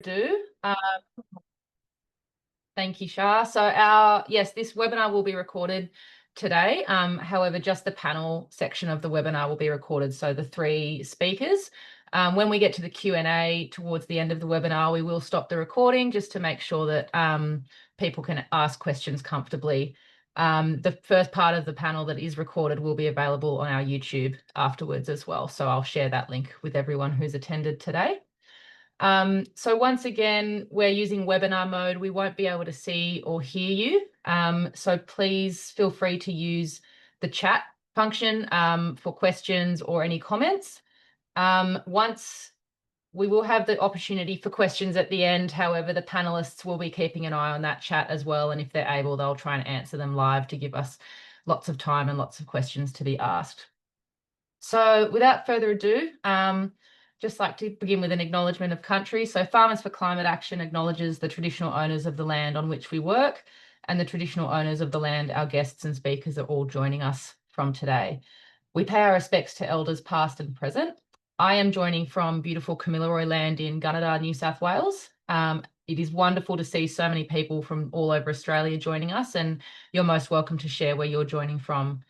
do. Thank you, Shah. So yes, this webinar will be recorded today. However, just the panel section of the webinar will be recorded. So the three speakers. When we get to the Q&A towards the end of the webinar, we will stop the recording just to make sure that people can ask questions comfortably. The first part of the panel that is recorded will be available on our YouTube afterwards as well. So I'll share that link with everyone who's attended today. So once again, we're using webinar mode. We won't be able to see or hear you. So please feel free to use the chat function for questions or any comments. Once we will have the opportunity for questions at the end. However, the panelists will be keeping an eye on that chat as well. And if they're able, they'll try and answer them live to give us lots of time and lots of questions to be asked. So without further ado, just like to begin with an acknowledgement of country. So Farmers for Climate Action acknowledges the traditional owners of the land on which we work and the traditional owners of the land our guests and speakers are all joining us from today. We pay our respects to elders past and present. I am joining from beautiful Kamilaroi land in Gunnedah, New South Wales. It is wonderful to see so many people from all over Australia joining us, and you're most welcome to share where you're joining from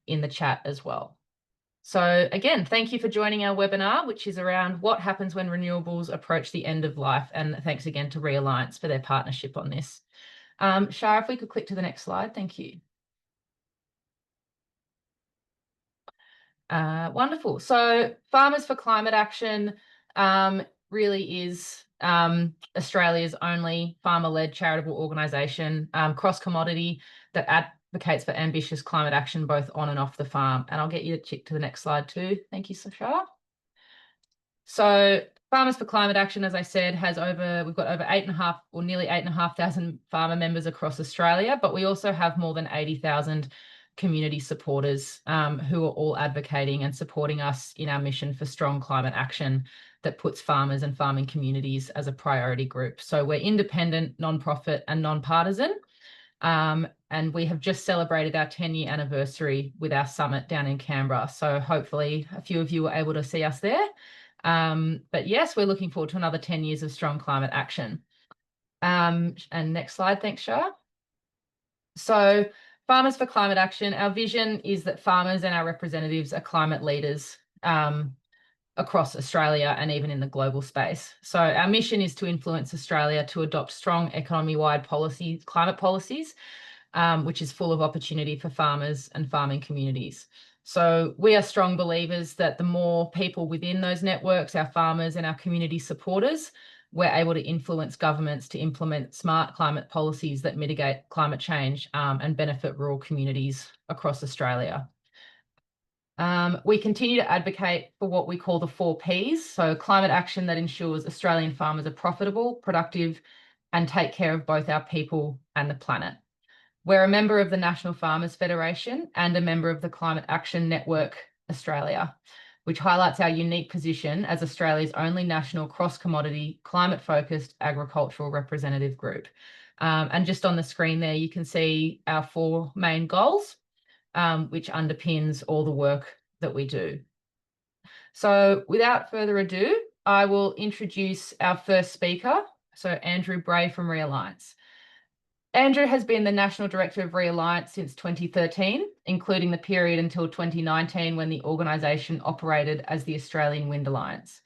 in the chat as well. So again, thank you for joining our webinar, which is around what happens when renewables approach the end of life. And thanks again to Realliance for their partnership on this. Shah, if we could click to the next slide, thank you. Wonderful. So Farmers for Climate Action really is Australia's only farmer-led charitable organisation, cross-commodity, that advocates for ambitious climate action both on and off the farm. And I'll get you to check to the next slide too. Thank you, Shah. So Farmers for Climate Action, as I said, we've got over 8,500 or nearly 8,500 farmer members across Australia, but we also have more than 80,000 community supporters who are all advocating and supporting us in our mission for strong climate action that puts farmers and farming communities as a priority group. So we're independent, non-profit and non-partisan. And we have just celebrated our 10-year anniversary with our summit down in Canberra. So hopefully a few of you were able to see us there. But yes, we're looking forward to another 10 years of strong climate action. And next slide, thanks, Shah. So Farmers for Climate Action, our vision is that farmers and our representatives are climate leaders across Australia and even in the global space. So our mission is to influence Australia to adopt strong economy-wide climate policies, which is full of opportunity for farmers and farming communities. So we are strong believers that the more people within those networks, our farmers and our community supporters, we're able to influence governments to implement smart climate policies that mitigate climate change and benefit rural communities across Australia. We continue to advocate for what we call the 4 Ps, so climate action that ensures Australian farmers are profitable, productive, and take care of both our people and the planet. We're a member of the National Farmers Federation and a member of the Climate Action Network Australia, which highlights our unique position as Australia's only national cross-commodity, climate-focused agricultural representative group. And just on the screen there, you can see our 4 main goals, which underpins all the work that we do. So without further ado, I will introduce our first speaker, so Andrew Bray from Realliance. Andrew has been the National Director of Realliance since 2013, including the period until 2019 when the organisation operated as the Australian Wind Alliance.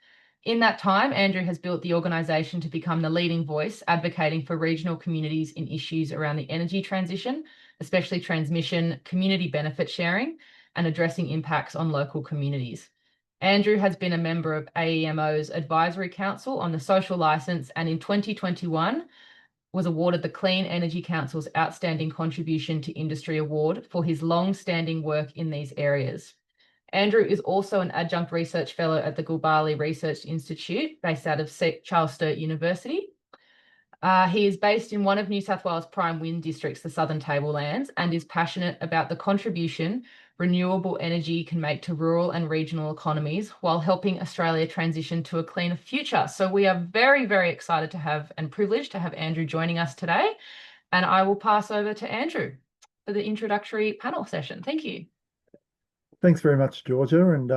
In that time, Andrew has built the organisation to become the leading voice advocating for regional communities in issues around the energy transition, especially transmission, community benefit sharing, and addressing impacts on local communities. Andrew has been a member of AEMO's Advisory Council on the Social Licence, and in 2021 was awarded the Clean Energy Council's Outstanding Contribution to Industry Award for his long-standing work in these areas. Andrew is also an adjunct research fellow at the Gulbali Research Institute, based out of Charles Sturt University. He is based in one of New South Wales' prime wind districts, the Southern Tablelands, and is passionate about the contribution renewable energy can make to rural and regional economies while helping Australia transition to a cleaner future. So we are very, very excited to have and privileged to have Andrew joining us today. And I will pass over to Andrew for the introductory panel session. Thank you. Thanks very much, Georgia, and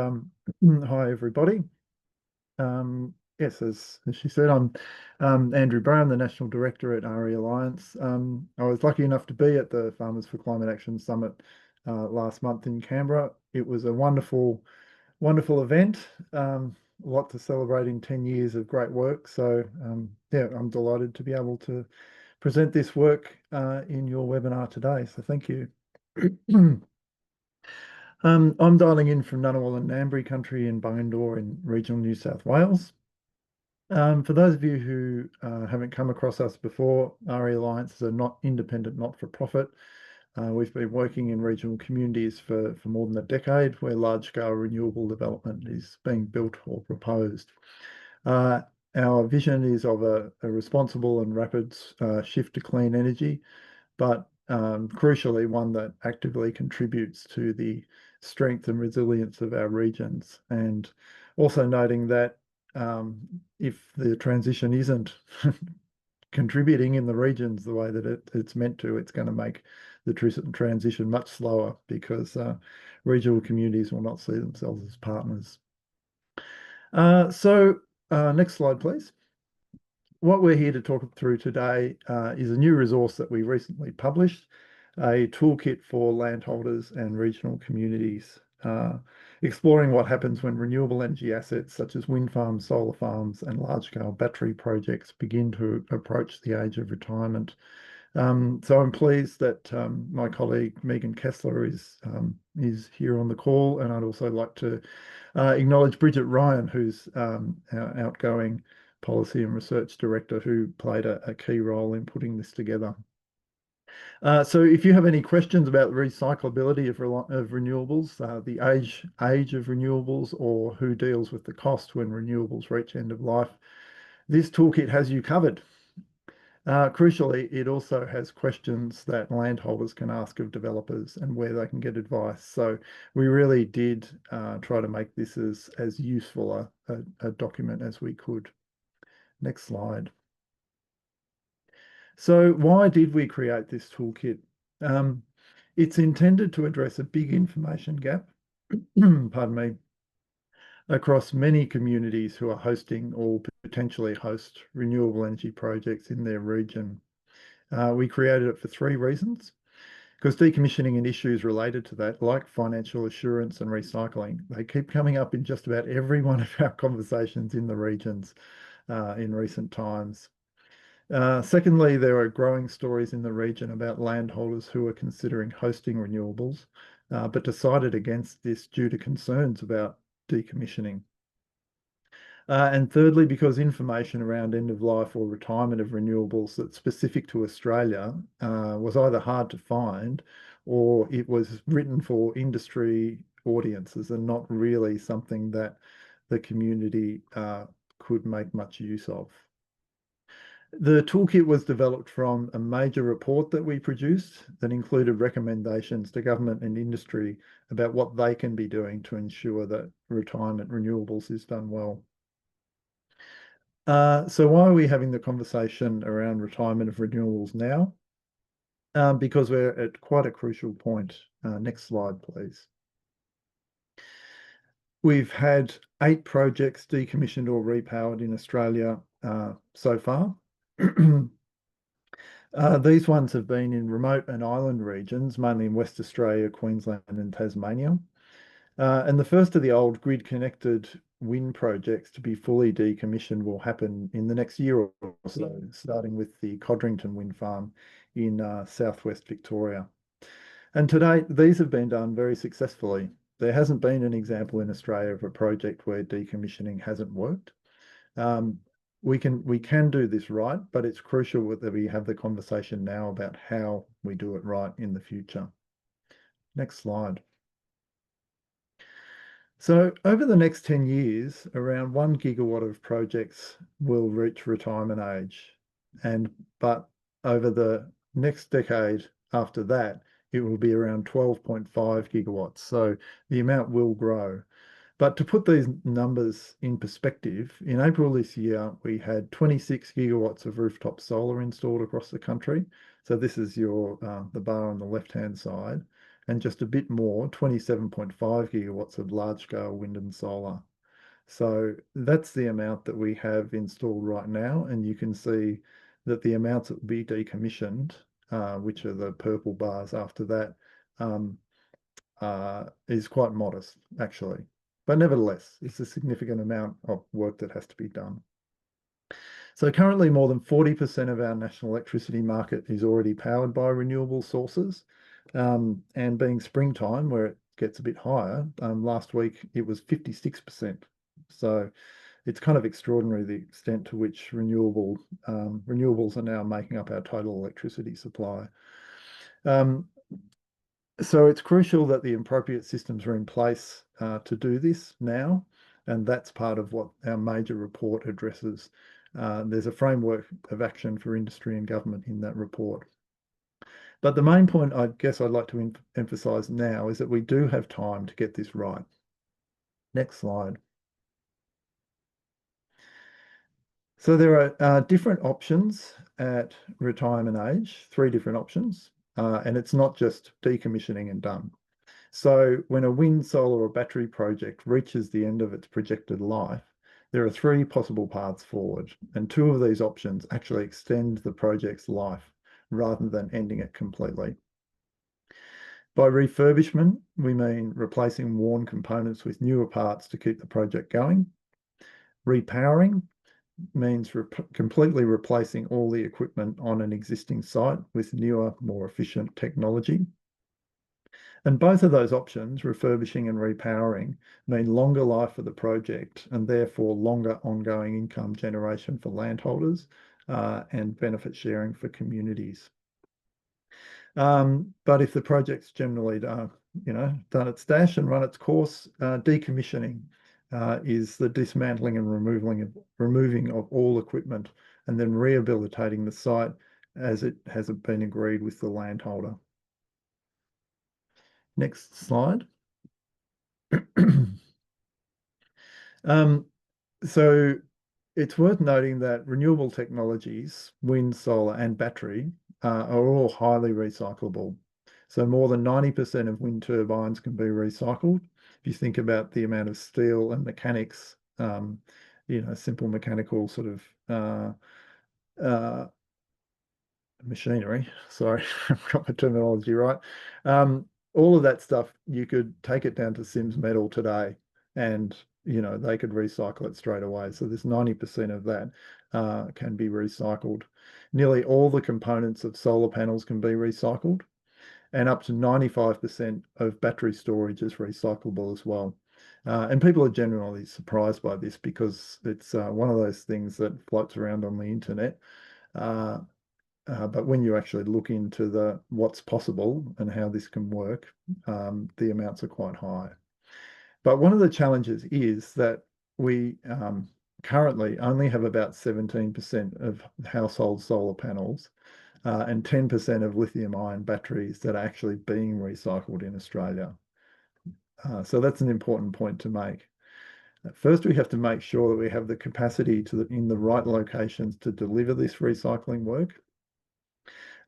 hi, everybody. Yes, as she said, I'm Andrew Bray, I'm the National Director at RE Alliance. I was lucky enough to be at the Farmers for Climate Action Summit last month in Canberra. It was a wonderful event. A lot to celebrate in 10 years of great work. So yeah, I'm delighted to be able to present this work in your webinar today. So thank you. I'm dialing in from Ngunnawal and Ngambri country in Bungendore in regional New South Wales. For those of you who haven't come across us before, RE Alliance is a not independent, not-for-profit. We've been working in regional communities for more than a decade, where large-scale renewable development is being built or proposed. Our vision is of a responsible and rapid shift to clean energy, but crucially one that actively contributes to the strength and resilience of our regions. And also noting that if the transition isn't contributing in the regions the way that it's meant to, it's going to make the transition much slower because regional communities will not see themselves as partners. Next slide, please. What we're here to talk through today is a new resource that we recently published, a toolkit for landholders and regional communities, exploring what happens when renewable energy assets such as wind farms, solar farms, and large-scale battery projects begin to approach the age of retirement. So I'm pleased that my colleague Megan Kessler is here on the call, and I'd also like to acknowledge Bridget Ryan, who's our outgoing Policy and Research Director, who played a key role in putting this together. So if you have any questions about the recyclability of renewables, the age of renewables, or who deals with the cost when renewables reach end of life, this toolkit has you covered. Crucially, it also has questions that landholders can ask of developers and where they can get advice. So we really did try to make this as useful a document as we could. Next slide. So why did we create this toolkit? It's intended to address a big information gap, pardon me, across many communities who are hosting or potentially host renewable energy projects in their region. We created it for three reasons. Because decommissioning and issues related to that, like financial assurance and recycling, they keep coming up in just about every one of our conversations in the regions in recent times. Secondly, there are growing stories in the region about landholders who are considering hosting renewables, but decided against this due to concerns about decommissioning. And thirdly, because information around end of life or retirement of renewables that's specific to Australia was either hard to find or it was written for industry audiences and not really something that the community could make much use of. The toolkit was developed from a major report that we produced that included recommendations to government and industry about what they can be doing to ensure that retirement renewables is done well. So why are we having the conversation around retirement of renewables now? Because we're at quite a crucial point. Next slide, please. We've had 8 projects decommissioned or repowered in Australia so far. These ones have been in remote and island regions, mainly in West Australia, Queensland, and Tasmania. And the first of the old grid-connected wind projects to be fully decommissioned will happen in the next year or so, starting with the Codrington wind farm in southwest Victoria. And to date, these have been done very successfully. There hasn't been an example in Australia of a project where decommissioning hasn't worked. Um, we can do this right, but it's crucial that we have the conversation now about how we do it right in the future. Next slide. So over the next 10 years, around 1 gigawatt of projects will reach retirement age. But over the next decade after that, it will be around 12.5 gigawatts. So the amount will grow. But to put these numbers in perspective, in April this year, we had 26 gigawatts of rooftop solar installed across the country. So this is the bar on the left-hand side, and just a bit more, 27.5 gigawatts of large-scale wind and solar. So that's the amount that we have installed right now. And you can see that the amounts that will be decommissioned, which are the purple bars after that, um, is quite modest, actually. But nevertheless, it's a significant amount of work that has to be done. So currently, more than 40% of our national electricity market is already powered by renewable sources. And being springtime, where it gets a bit higher, last week it was 56%. So it's kind of extraordinary the extent to which renewables are now making up our total electricity supply. Um, so it's crucial that the appropriate systems are in place to do this now, and that's part of what our major report addresses. There's a framework of action for industry and government in that report. But the main point I guess I'd like to emphasise now is that we do have time to get this right. Next slide. So there are different options at retirement age, 3 different options, and it's not just decommissioning and done. So when a wind, solar, or battery project reaches the end of its projected life, there are 3 possible paths forward, and 2 of these options actually extend the project's life rather than ending it completely. By refurbishment, we mean replacing worn components with newer parts to keep the project going. Repowering means completely replacing all the equipment on an existing site with newer, more efficient technology. And both of those options, refurbishing and repowering, mean longer life for the project and therefore longer ongoing income generation for landholders and benefit sharing for communities. But if the project's generally done its dash and run its course, decommissioning is the dismantling and removing of all equipment and then rehabilitating the site as it has been agreed with the landholder. Next slide. So it's worth noting that renewable technologies, wind, solar, and battery, are all highly recyclable. So more than 90% of wind turbines can be recycled. If you think about the amount of steel and mechanics, simple mechanical sort of machinery, sorry, I've got the terminology right. All of that stuff, you could take it down to Sims Metal today and they could recycle it straight away. So there's 90% of that can be recycled. Nearly all the components of solar panels can be recycled, and up to 95% of battery storage is recyclable as well. And people are generally surprised by this because it's one of those things that floats around on the internet. But when you actually look into what's possible and how this can work, the amounts are quite high. But one of the challenges is that we currently only have about 17% of household solar panels and 10% of lithium-ion batteries that are actually being recycled in Australia. So that's an important point to make. First, we have to make sure that we have the capacity in the right locations to deliver this recycling work.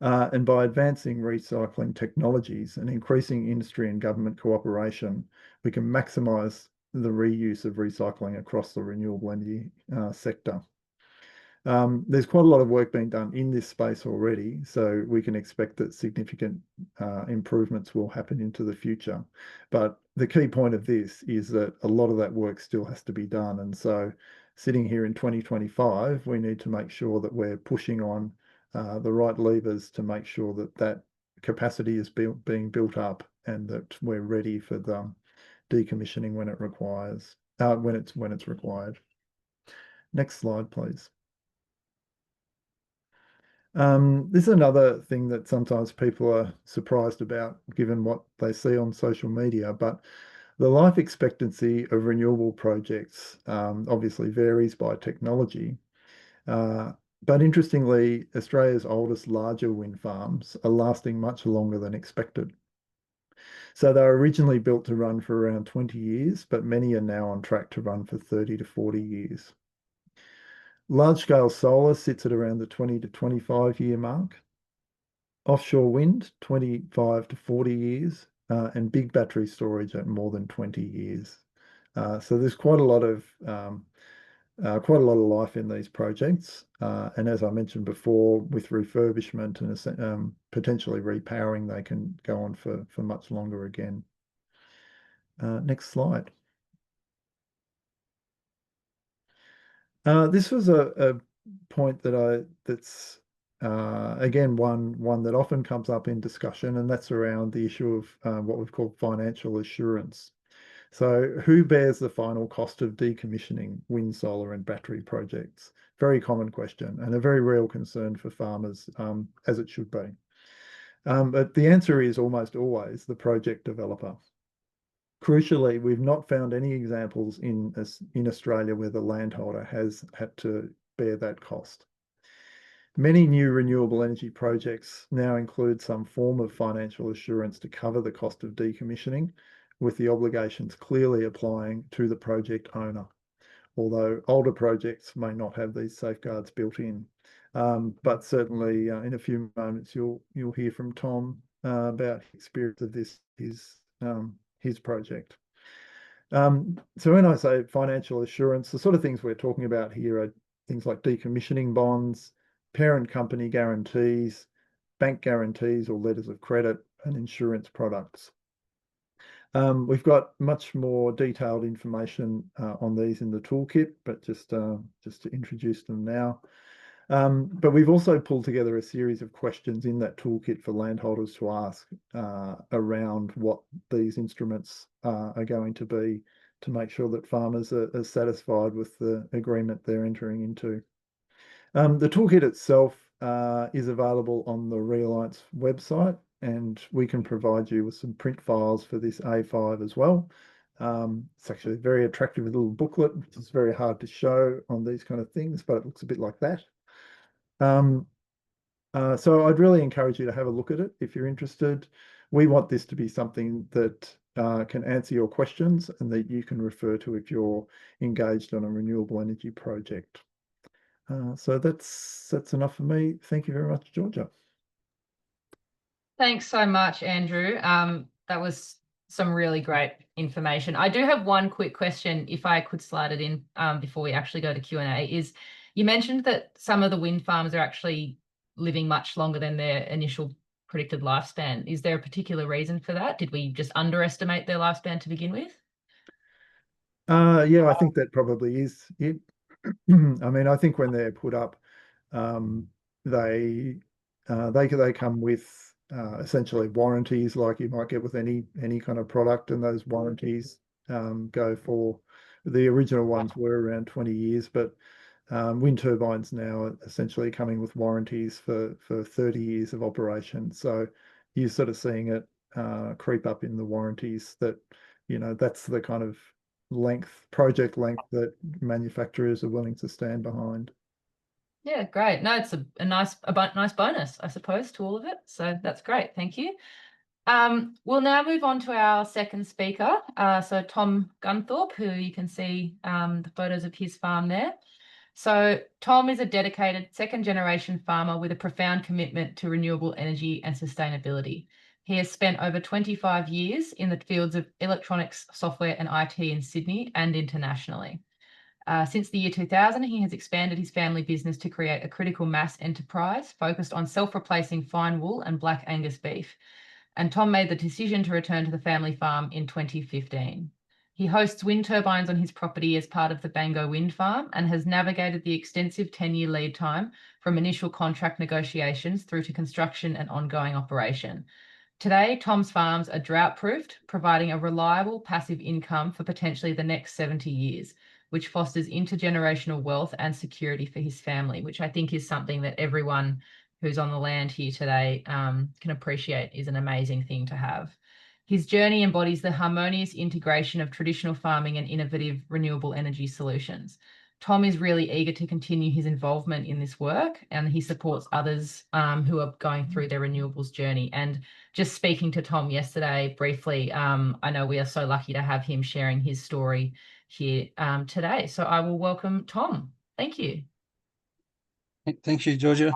And by advancing recycling technologies and increasing industry and government cooperation, we can maximise the reuse of recycling across the renewable energy sector. There's quite a lot of work being done in this space already, so we can expect that significant improvements will happen into the future. But the key point of this is that a lot of that work still has to be done. And so sitting here in 2025, we need to make sure that we're pushing on the right levers to make sure that that capacity is being built up and that we're ready for the decommissioning when it requires, when it's required. Next slide, please. This is another thing that sometimes people are surprised about, given what they see on social media, but the life expectancy of renewable projects obviously varies by technology. But interestingly, Australia's oldest larger wind farms are lasting much longer than expected. So they were originally built to run for around 20 years, but many are now on track to run for 30 to 40 years. Large-scale solar sits at around the 20 to 25-year mark. Offshore wind, 25 to 40 years, and big battery storage at more than 20 years. So there's quite a lot of life in these projects. And as I mentioned before, with refurbishment and potentially repowering, they can go on for much longer again. Next slide. This was a point that's again one that often comes up in discussion, and that's around the issue of what we've called financial assurance. So who bears the final cost of decommissioning wind, solar and battery projects? Very common question and a very real concern for farmers, as it should be. But the answer is almost always the project developer. Crucially, we've not found any examples in Australia where the landholder has had to bear that cost. Many new renewable energy projects now include some form of financial assurance to cover the cost of decommissioning, with the obligations clearly applying to the project owner, although older projects may not have these safeguards built in. But certainly in a few moments, you'll hear from Tom about his experience of this, his project. So when I say financial assurance, the sort of things we're talking about here are things like decommissioning bonds, parent company guarantees, bank guarantees or letters of credit, and insurance products. We've got much more detailed information on these in the toolkit, but just to introduce them now. But we've also pulled together a series of questions in that toolkit for landholders to ask around what these instruments are going to be, to make sure that farmers are satisfied with the agreement they're entering into. The toolkit itself is available on the Realliance website, and we can provide you with some print files for this A5 as well. It's actually a very attractive little booklet, which is very hard to show on these kind of things, but it looks a bit like that. So I'd really encourage you to have a look at it if you're interested. We want this to be something that can answer your questions and that you can refer to if you're engaged on a renewable energy project. So that's enough for me. Thank you very much, Georgia. Thanks so much, Andrew. That was some really great information. I do have one quick question, if I could slide it in before we actually go to Q&A, is you mentioned that some of the wind farms are actually living much longer than their initial predicted lifespan. Is there a particular reason for that? Did we just underestimate their lifespan to begin with? Yeah, I think that probably is it. I mean, I think when they're put up, they come with essentially warranties like you might get with any kind of product, and those warranties go for, the original ones were around 20 years, but wind turbines now are essentially coming with warranties for 30 years of operation. So you're sort of seeing it creep up in the warranties that, that's the kind of project length that manufacturers are willing to stand behind. Yeah, great. No, it's a nice bonus, I suppose, to all of it. So that's great. Thank you. We'll now move on to our second speaker. So Tom Gunthorpe, who you can see the photos of his farm there. So Tom is a dedicated second-generation farmer with a profound commitment to renewable energy and sustainability. He has spent over 25 years in the fields of electronics, software and IT in Sydney and internationally. Since the year 2000, he has expanded his family business to create a critical mass enterprise focused on self-replacing fine wool and black Angus beef. And Tom made the decision to return to the family farm in 2015. He hosts wind turbines on his property as part of the Bango Wind Farm and has navigated the extensive 10-year lead time from initial contract negotiations through to construction and ongoing operation. Today, Tom's farms are drought-proofed, providing a reliable passive income for potentially the next 70 years, which fosters intergenerational wealth and security for his family, which I think is something that everyone who's on the land here today can appreciate is an amazing thing to have. His journey embodies the harmonious integration of traditional farming and innovative renewable energy solutions. Tom is really eager to continue his involvement in this work, and he supports others who are going through their renewables journey. And just speaking to Tom yesterday briefly, I know we are so lucky to have him sharing his story here today. So I will welcome Tom. Thank you. Thank you, Georgia.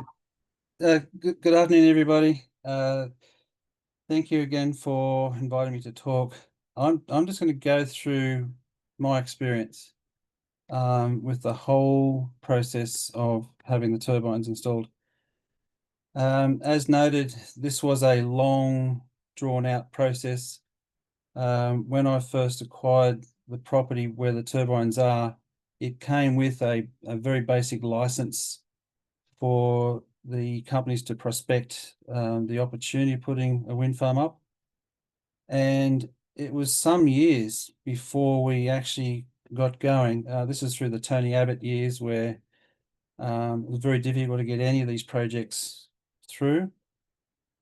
Good afternoon, everybody. Thank you again for inviting me to talk. I'm just going to go through my experience with the whole process of having the turbines installed. As noted, this was a long, drawn-out process. When I first acquired the property where the turbines are, it came with a very basic license for the companies to prospect the opportunity of putting a wind farm up. And it was some years before we actually got going. This is through the Tony Abbott years where it was very difficult to get any of these projects through.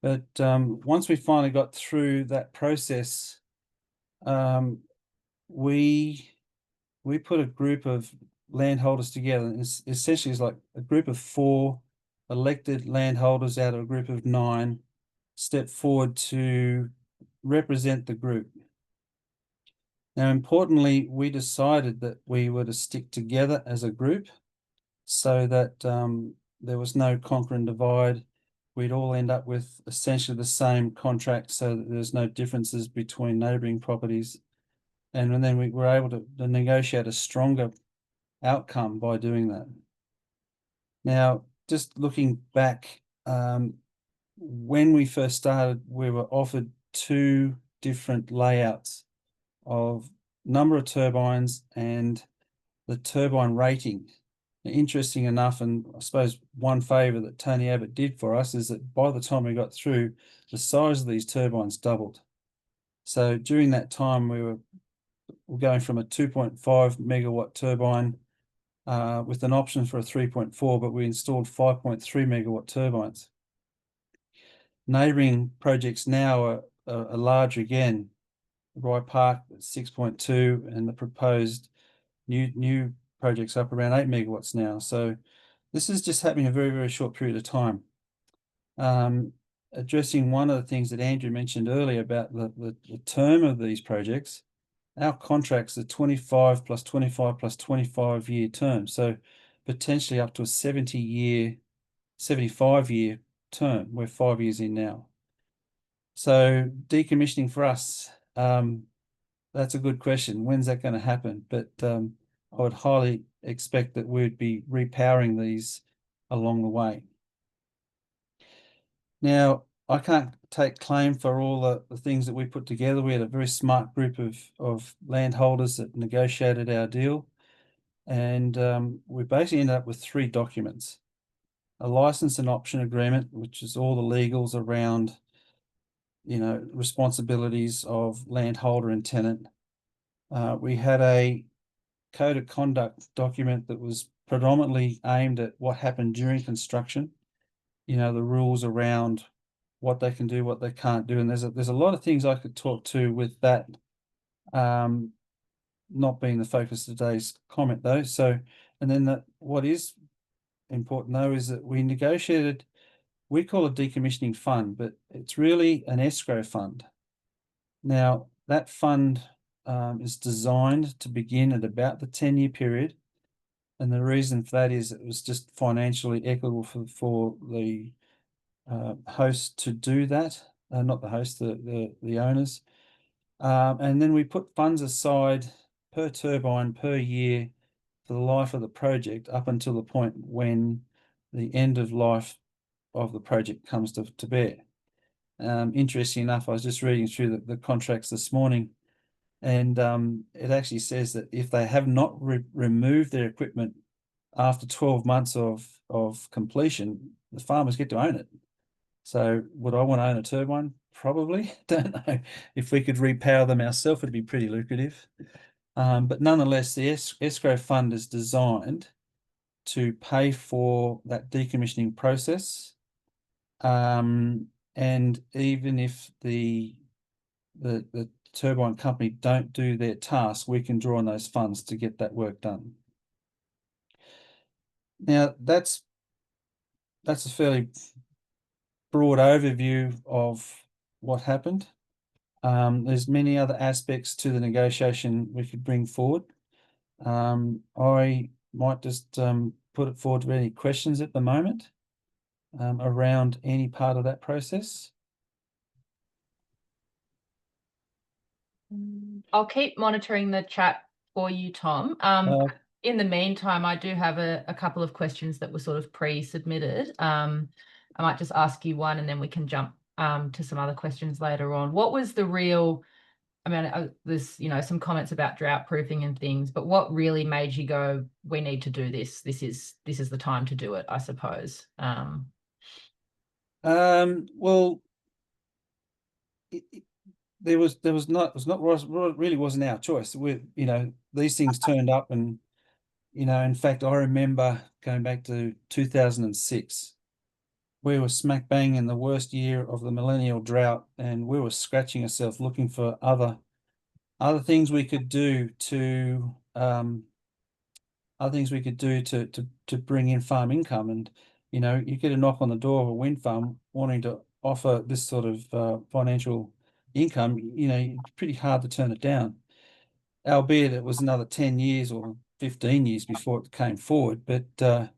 But once we finally got through that process, we put a group of landholders together. And essentially, it's like a group of 4 elected landholders out of a group of 9 step forward to represent the group. Now, importantly, we decided that we were to stick together as a group so that there was no conquer and divide. We'd all end up with essentially the same contract so that there's no differences between neighbouring properties. And then we were able to negotiate a stronger outcome by doing that. Now, just looking back, when we first started, we were offered 2 different layouts of number of turbines and the turbine rating. Now, interesting enough, and I suppose one favour that Tony Abbott did for us is that by the time we got through, the size of these turbines doubled. So during that time, we were going from a 2.5 megawatt turbine with an option for a 3.4, but we installed 5.3 megawatt turbines. Neighbouring projects now are larger again. Rye Park at 6.2, and the proposed new projects up around 8 megawatts now. So this is just happening in a very, very short period of time. Addressing one of the things that Andrew mentioned earlier about the term of these projects, our contracts are 25 plus 25 plus 25-year terms. So potentially up to a 75-year term. We're 5 years in now. So decommissioning for us, that's a good question. When's that going to happen? But I would highly expect that we'd be repowering these along the way. Now, I can't take claim for all the things that we put together. We had a very smart group of landholders that negotiated our deal. And we basically ended up with 3 documents. A license and option agreement, which is all the legals around, responsibilities of landholder and tenant. We had a code of conduct document that was predominantly aimed at what happened during construction, the rules around what they can do, what they can't do. And there's a lot of things I could talk to with that, not being the focus of today's comment though. So, and then what is important though is that we negotiated, we call it decommissioning fund, but it's really an escrow fund. Now, that fund is designed to begin at about the 10-year period. And the reason for that is it was just financially equitable for the host to do that, not the host, the owners. And then we put funds aside per turbine per year for the life of the project up until the point when the end of life of the project comes to bear. Interesting enough, I was just reading through the contracts this morning, and it actually says that if they have not removed their equipment after 12 months of completion, the farmers get to own it. So would I want to own a turbine? Probably. Don't know. If we could repower them ourselves, it'd be pretty lucrative. But nonetheless, the escrow fund is designed to pay for that decommissioning process. And even if the turbine company don't do their task, we can draw on those funds to get that work done. Now, that's a fairly broad overview of what happened. There's many other aspects to the negotiation we could bring forward. I might just put it forward to any questions at the moment around any part of that process. I'll keep monitoring the chat for you, Tom. In the meantime, I do have a couple of questions that were sort of pre-submitted. I might just ask you one, and then we can jump to some other questions later on. What was the real, I mean, there's, you know, some comments about drought proofing and things, but what really made you go, we need to do this? This is the time to do it, I suppose. Well, there was not, really wasn't our choice. You know, these things turned up, and, you know, in fact, I remember going back to 2006. We were smack bang in the worst year of the millennial drought, and we were scratching ourselves looking for other things we could do to bring in farm income. And, you know, you get a knock on the door of a wind farm wanting to offer this sort of financial income, you know, it's pretty hard to turn it down, albeit it was another 10 years or 15 years before it came forward. But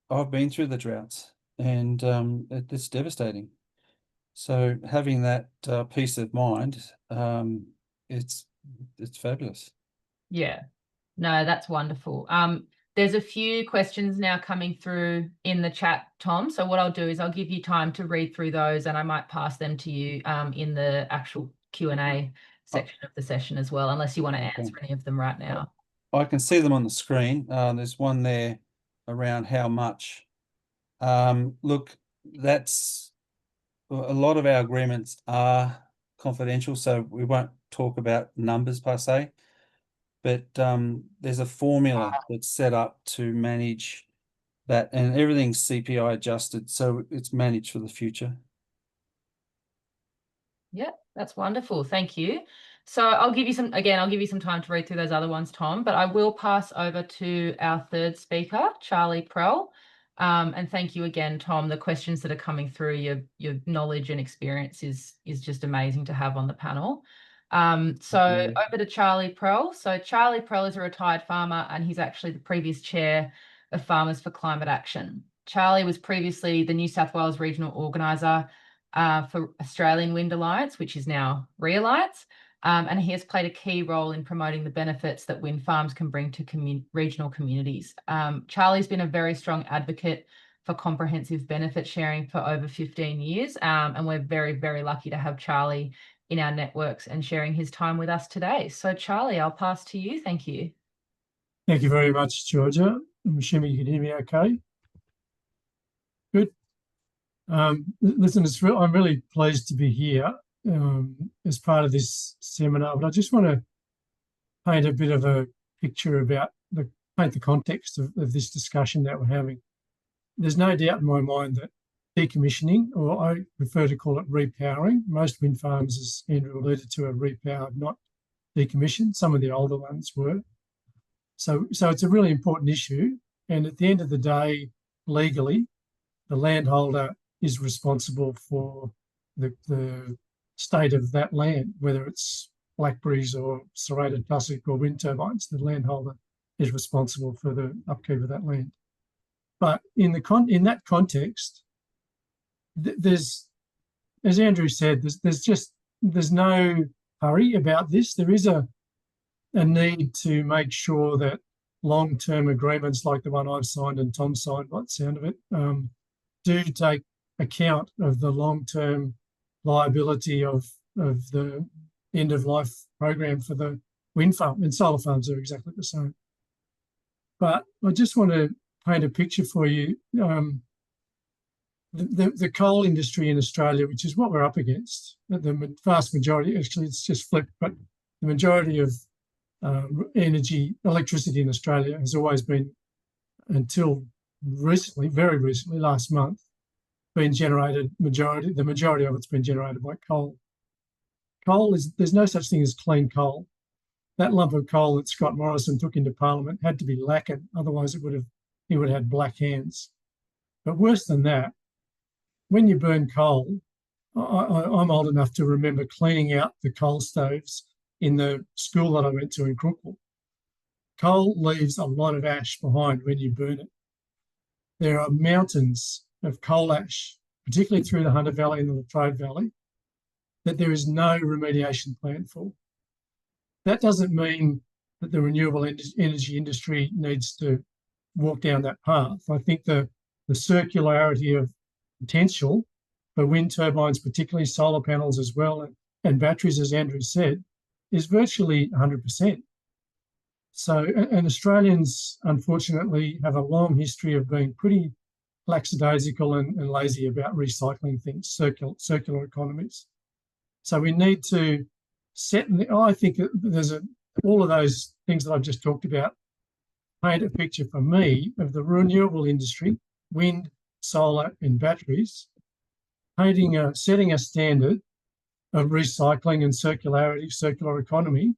I've been through the droughts, and it's devastating. So having that peace of mind, it's fabulous. Yeah, no, that's wonderful. There's a few questions now coming through in the chat, Tom. So what I'll do is I'll give you time to read through those, and I might pass them to you in the actual Q&A section of the session as well, unless you want to answer any of them right now. I can see them on the screen. There's one there around how much. Look, that's a lot of our agreements are confidential, so we won't talk about numbers per se. But there's a formula that's set up to manage that, and everything's CPI adjusted, so it's managed for the future. Yeah, that's wonderful. Thank you. So I'll give you some time to read through those other ones, Tom, but I will pass over to our third speaker, Charlie Prell. And thank you again, Tom. The questions that are coming through, your knowledge and experience is just amazing to have on the panel. So over to Charlie Prell. So Charlie Prell is a retired farmer, and he's actually the previous chair of Farmers for Climate Action. Charlie was previously the New South Wales regional organiser for Australian Wind Alliance, which is now Realliance, and he has played a key role in promoting the benefits that wind farms can bring to regional communities. Charlie's been a very strong advocate for comprehensive benefit sharing for over 15 years, and we're very, very lucky to have Charlie in our networks and sharing his time with us today. So Charlie, I'll pass to you. Thank you. Thank you very much, Georgia. I'm assuming you can hear me okay. Good. Listen, I'm really pleased to be here as part of this seminar, but I just want to paint a bit of a picture about paint the context of this discussion that we're having. There's no doubt in my mind that decommissioning, or I prefer to call it repowering, most wind farms, as Andrew alluded to, are repowered, not decommissioned. Some of the older ones were. So it's a really important issue. And at the end of the day, legally, the landholder is responsible for the state of that land, whether it's blackberries or serrated tussock or wind turbines. The landholder is responsible for the upkeep of that land. But in that context, there's, as Andrew said, there's no hurry about this. There is a need to make sure that long-term agreements like the one I've signed and Tom signed, by the sound of it, do take account of the long-term liability of the end-of-life program for the wind farm, and solar farms are exactly the same. But I just want to paint a picture for you. The coal industry in Australia, which is what we're up against, the vast majority, actually it's just flipped, but the majority of electricity in Australia has always been, until recently, very recently, last month, been generated, the majority of it's been generated by coal. There's no such thing as clean coal. That lump of coal that Scott Morrison took into Parliament had to be lacquered, otherwise he would have had black hands. But worse than that, when you burn coal, I'm old enough to remember cleaning out the coal stoves in the school that I went to in Crookwell. Coal leaves a lot of ash behind when you burn it. There are mountains of coal ash, particularly through the Hunter Valley and the Latrobe Valley, that there is no remediation plan for. That doesn't mean that the renewable energy industry needs to walk down that path. I think the circularity of potential for wind turbines, particularly solar panels as well, and batteries, as Andrew said, is virtually 100%. So, and Australians, unfortunately, have a long history of being pretty lackadaisical and lazy about recycling things, circular economies. So we need to set, I think there's all of those things that I've just talked about paint a picture for me of the renewable industry, wind, solar and batteries, setting a standard of recycling and circularity, circular economy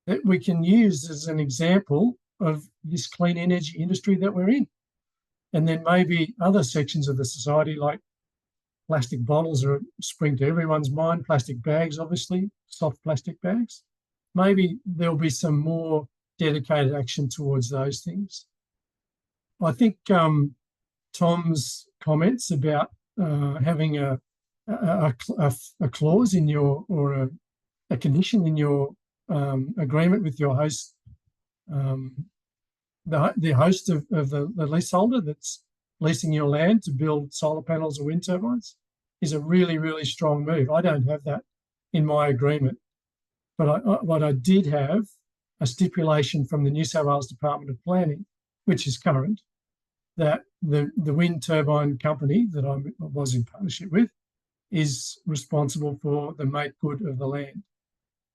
that we can use as an example of this clean energy industry that we're in. And then maybe other sections of the society, like plastic bottles are spring to everyone's mind, plastic bags, obviously, soft plastic bags. Maybe there'll be some more dedicated action towards those things. I think Tom's comments about having a clause in your, or a condition in your agreement with your host, the host of the leaseholder that's leasing your land to build solar panels or wind turbines, is a really, really strong move. I don't have that in my agreement, but I did have a stipulation from the New South Wales Department of Planning, which is current, that the wind turbine company that I was in partnership with is responsible for the make good of the land.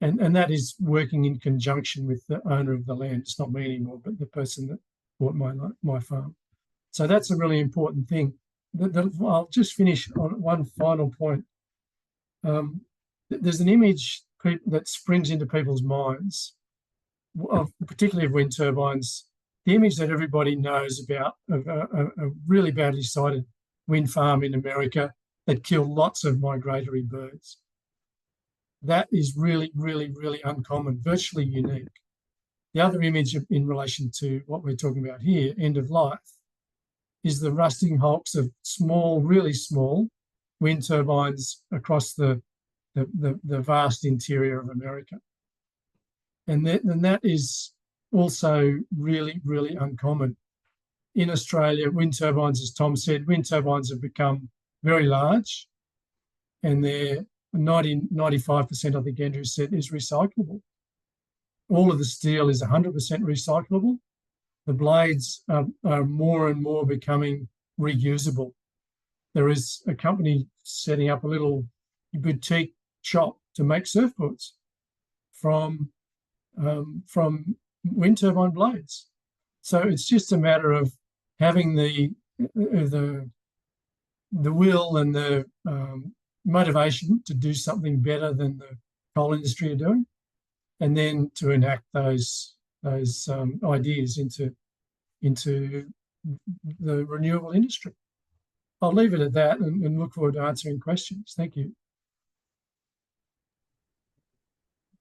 And that is working in conjunction with the owner of the land. It's not me anymore, but the person that bought my farm. So that's a really important thing. I'll just finish on one final point. There's an image that springs into people's minds, particularly of wind turbines. The image that everybody knows about of a really badly sited wind farm in America that killed lots of migratory birds. That is really, really, really uncommon, virtually unique. The other image in relation to what we're talking about here, end of life, is the rusting hulks of small, really small wind turbines across the vast interior of America. And that is also really, really uncommon. In Australia, wind turbines, as Tom said, wind turbines have become very large, and they're 95%, I think Andrew said, is recyclable. All of the steel is 100% recyclable. The blades are more and more becoming reusable. There is a company setting up a little boutique shop to make surfboards from wind turbine blades. So it's just a matter of having the will and the motivation to do something better than the coal industry are doing, and then to enact those ideas into the renewable industry. I'll leave it at that and look forward to answering questions. Thank you.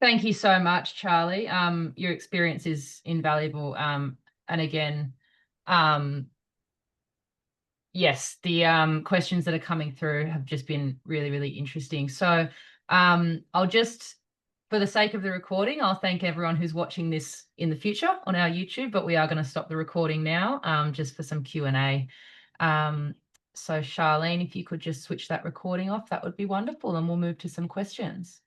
Thank you so much, Charlie. Your experience is invaluable. And again, yes, the questions that are coming through have just been really, really interesting. So I'll just, for the sake of the recording, I'll thank everyone who's watching this in the future on our YouTube, but we are going to stop the recording now just for some Q&A. So Charlene, if you could just switch that recording off, that would be wonderful, and we'll move to some questions.